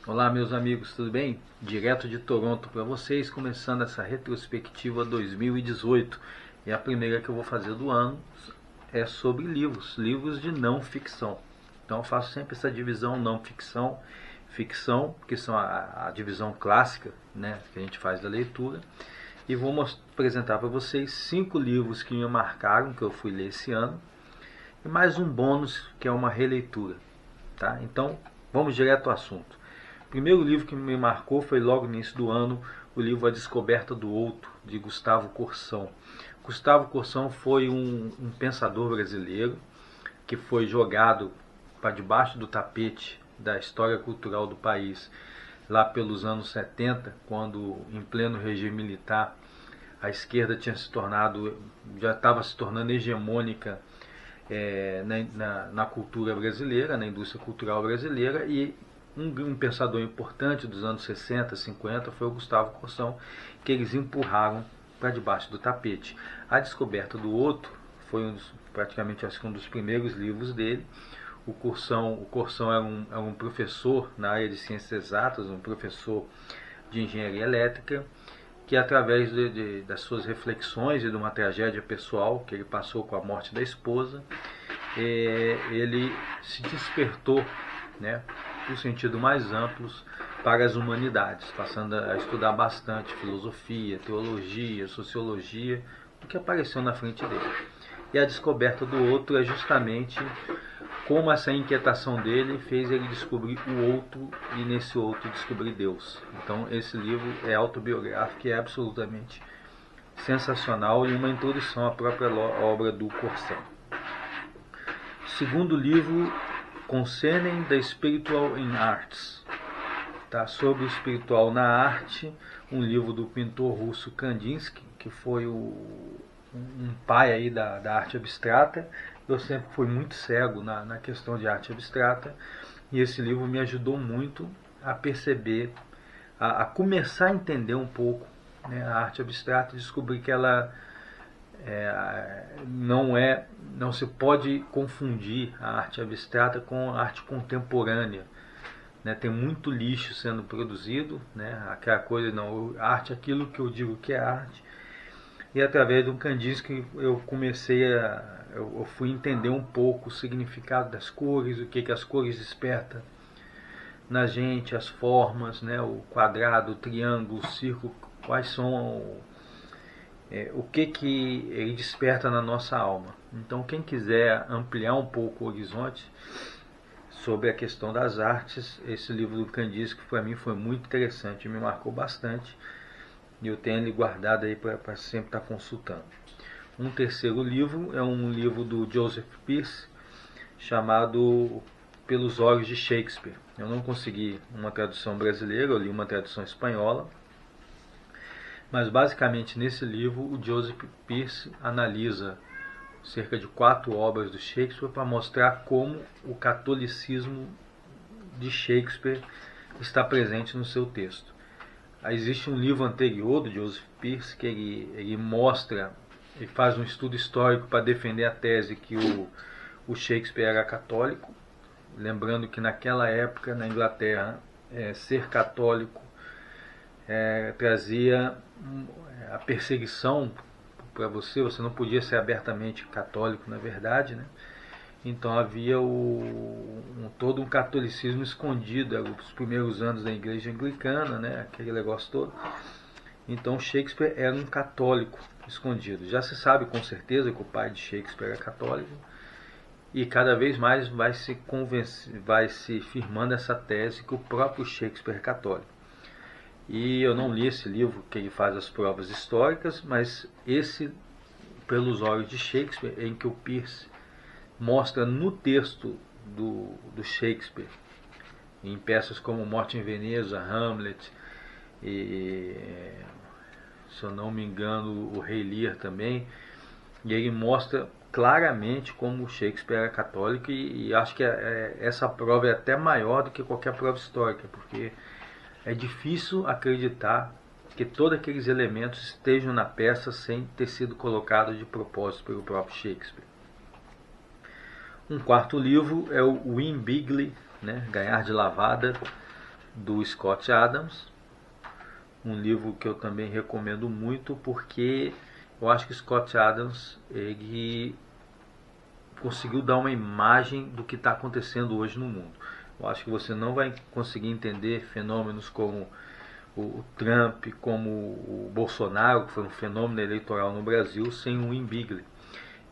Olá, meus amigos, tudo bem? Direto de Toronto para vocês, começando essa retrospectiva 2018. E a primeira que eu vou fazer do ano é sobre livros, livros de não ficção. Então eu faço sempre essa divisão não ficção, ficção, que são a divisão clássica, né, que a gente faz da leitura. E vou apresentar para vocês 5 livros que me marcaram, que eu fui ler esse ano, e mais um bônus que é uma releitura. Tá? Então vamos direto ao assunto. O primeiro livro que me marcou foi logo no início do ano, o livro A Descoberta do Outro, de Gustavo Corsão. Gustavo Corsão foi um pensador brasileiro que foi jogado para debaixo do tapete da história cultural do país lá pelos anos 70, quando em pleno regime militar a esquerda tinha se tornado, já estava se tornando hegemônica na cultura brasileira, na indústria cultural brasileira, e um pensador importante dos anos 60, 50 foi o Gustavo Corsão, que eles empurraram para debaixo do tapete. A Descoberta do Outro foi praticamente acho que um dos primeiros livros dele. O Corsão era um professor na área de ciências exatas, um professor de engenharia elétrica, que através das suas reflexões e de uma tragédia pessoal que ele passou com a morte da esposa, ele se despertou, né, no sentido mais amplos para as humanidades, passando a estudar bastante filosofia, teologia, sociologia, o que apareceu na frente dele. E a Descoberta do Outro é justamente como essa inquietação dele fez ele descobrir o outro e nesse outro descobrir Deus. Então esse livro é autobiográfico e é absolutamente sensacional e uma introdução à própria obra do Corsão. Segundo livro, Concerning the Spiritual in Arts, tá? Sobre o espiritual na arte, um livro do pintor russo Kandinsky, que foi um pai aí da arte abstrata. Eu sempre fui muito cego na questão de arte abstrata, e esse livro me ajudou muito a perceber, a começar a entender um pouco, né, a arte abstrata, e descobrir que ela não se pode confundir a arte abstrata com a arte contemporânea, né? Tem muito lixo sendo produzido, né? Aquela coisa, não, a arte é aquilo que eu digo que é arte. E através do Kandinsky eu eu fui entender um pouco o significado das cores, o que as cores despertam na gente, as formas, né? O quadrado, o triângulo, o círculo, quais são o que ele desperta na nossa alma. Então quem quiser ampliar um pouco o horizonte sobre a questão das artes, esse livro do Kandinsky para mim foi muito interessante, me marcou bastante, e eu tenho ele guardado aí para sempre estar consultando. Um terceiro livro é um livro do Joseph Pearce, chamado Pelos Olhos de Shakespeare. Eu não consegui uma tradução brasileira, eu li uma tradução espanhola, mas basicamente nesse livro o Joseph Pearce analisa cerca de 4 obras do Shakespeare para mostrar como o catolicismo de Shakespeare está presente no seu texto. Existe um livro anterior do Joseph Pearce que ele mostra, ele faz um estudo histórico para defender a tese que o Shakespeare era católico, lembrando que naquela época na Inglaterra ser católico trazia a perseguição para você não podia ser abertamente católico, na verdade, né? Então havia todo um catolicismo escondido, os primeiros anos da igreja anglicana, né? Aquele negócio todo. Então Shakespeare era um católico escondido. Já se sabe com certeza que o pai de Shakespeare era católico, e cada vez mais vai se firmando essa tese que o próprio Shakespeare é católico. E eu não li esse livro que ele faz as provas históricas, mas esse Pelos Olhos de Shakespeare, em que o Pearce mostra no texto do Shakespeare, em peças como Morte em Veneza, Hamlet, e, se eu não me engano, o Rei Lear também, e ele mostra claramente como o Shakespeare era católico, e acho que essa prova é até maior do que qualquer prova histórica, porque é difícil acreditar que todos aqueles elementos estejam na peça sem ter sido colocados de propósito pelo próprio Shakespeare. Um quarto livro é o Win Bigly, né, Ganhar de Lavada, do Scott Adams, um livro que eu também recomendo muito, porque eu acho que Scott Adams ele conseguiu dar uma imagem do que está acontecendo hoje no mundo. Eu acho que você não vai conseguir entender fenômenos como o Trump, como o Bolsonaro, que foi um fenômeno eleitoral no Brasil, sem o Win Bigley.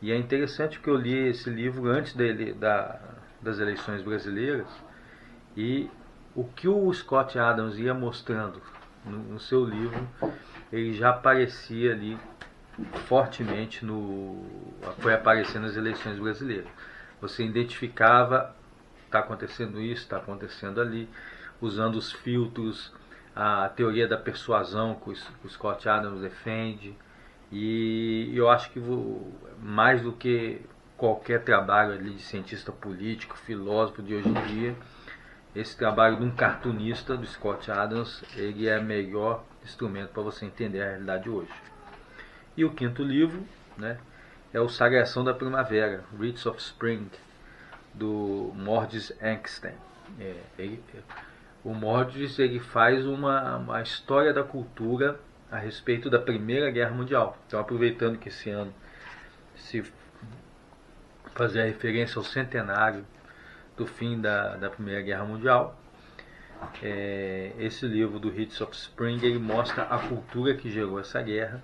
E é interessante que eu li esse livro antes das eleições brasileiras, e o que o Scott Adams ia mostrando no seu livro, ele já aparecia ali fortemente foi aparecendo nas eleições brasileiras. Você identificava, está acontecendo isso, está acontecendo ali, usando os filtros, a teoria da persuasão que o Scott Adams defende. E eu acho que mais do que qualquer trabalho ali de cientista político, filósofo de hoje em dia, esse trabalho de um cartunista, do Scott Adams, ele é o melhor instrumento para você entender a realidade de hoje. E o quinto livro, né, é o Sagração da Primavera, Rits of Spring, do Mordis Enkstein. O Mordis ele faz uma história da cultura a respeito da Primeira Guerra Mundial. Então, aproveitando que esse ano se fazer a referência ao centenário do fim da Primeira Guerra Mundial, esse livro do Rits of Spring ele mostra a cultura que gerou essa guerra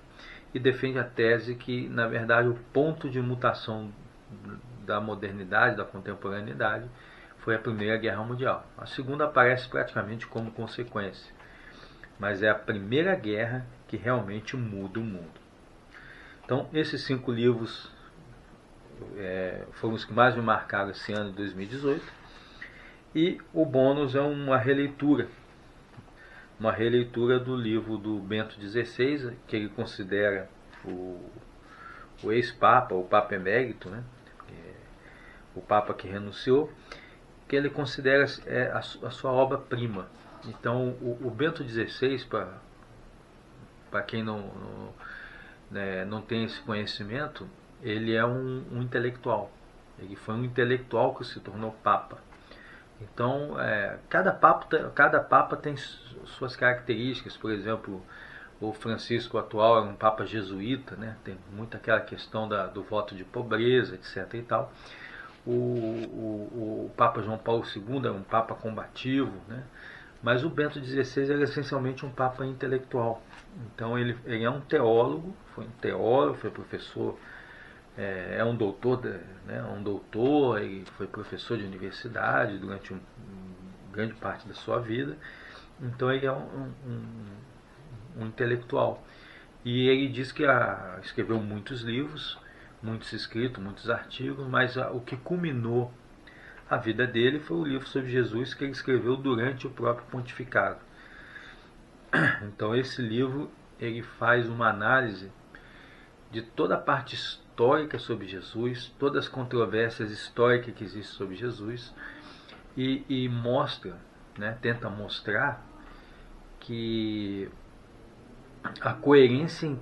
e defende a tese que, na verdade, o ponto de mutação da modernidade, da contemporaneidade, foi a Primeira Guerra Mundial. A segunda aparece praticamente como consequência, mas é a Primeira Guerra que realmente muda o mundo. Então, esses 5 livros foram os que mais me marcaram esse ano de 2018. E o bônus é uma releitura do livro do Bento XVI, que ele considera o ex-papa, o Papa Emérito, né? O Papa que renunciou, que ele considera a sua obra-prima. Então, o Bento XVI, para quem não tem esse conhecimento, ele é um intelectual. Ele foi um intelectual que se tornou Papa. Então, cada Papa tem suas características. Por exemplo, o Francisco atual é um Papa jesuíta, né? Tem muito aquela questão do voto de pobreza, etc. e tal. O Papa João Paulo II é um Papa combativo, né? Mas o Bento XVI era essencialmente um Papa intelectual. Então ele é um teólogo, foi professor, é um doutor, ele foi professor de universidade durante grande parte da sua vida. Então ele é um intelectual. E ele diz que escreveu muitos livros, muitos escritos, muitos artigos, mas o que culminou a vida dele foi o livro sobre Jesus que ele escreveu durante o próprio pontificado. Então esse livro ele faz uma análise de toda a parte histórica sobre Jesus, todas as controvérsias históricas que existem sobre Jesus, e mostra, né, tenta mostrar que a coerência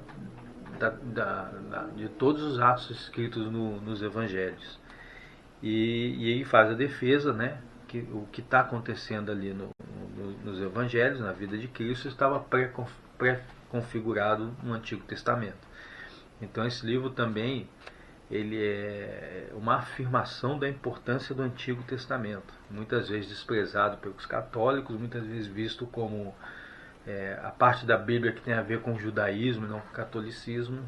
de todos os atos escritos nos evangelhos. E ele faz a defesa, né, que o que está acontecendo ali nos evangelhos, na vida de Cristo, estava pré-configurado no Antigo Testamento. Então esse livro também ele é uma afirmação da importância do Antigo Testamento, muitas vezes desprezado pelos católicos, muitas vezes visto como a parte da Bíblia que tem a ver com o judaísmo e não com o catolicismo.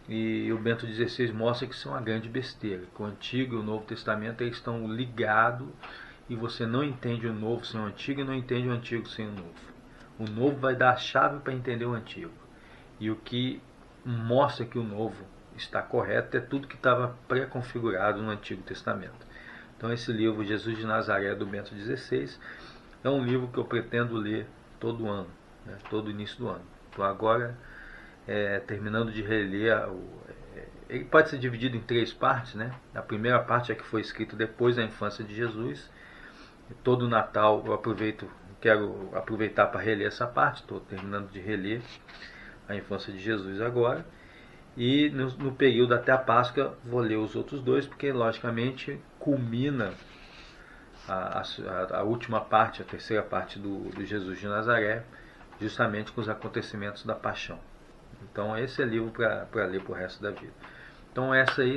E o Bento XVI mostra que isso é uma grande besteira, que o Antigo e o Novo Testamento eles estão ligados, e você não entende o Novo sem o Antigo e não entende o Antigo sem o Novo. O Novo vai dar a chave para entender o Antigo, e o que mostra que o Novo está correto é tudo que estava pré-configurado no Antigo Testamento. Então esse livro, Jesus de Nazaré, do Bento XVI, é um livro que eu pretendo ler todo ano, né, todo início do ano. Então agora, terminando de reler, ele pode ser dividido em 3 partes, né? A primeira parte é que foi escrito depois da infância de Jesus. Todo Natal quero aproveitar para reler essa parte. Estou terminando de reler a infância de Jesus agora. E no período até a Páscoa vou ler os outros 2, porque logicamente culmina a última parte, a terceira parte do Jesus de Nazaré, justamente com os acontecimentos da paixão. Então esse é livro para ler para o resto da vida. Então essa aí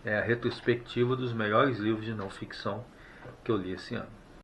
é a retrospectiva dos melhores livros de não ficção que eu li esse ano.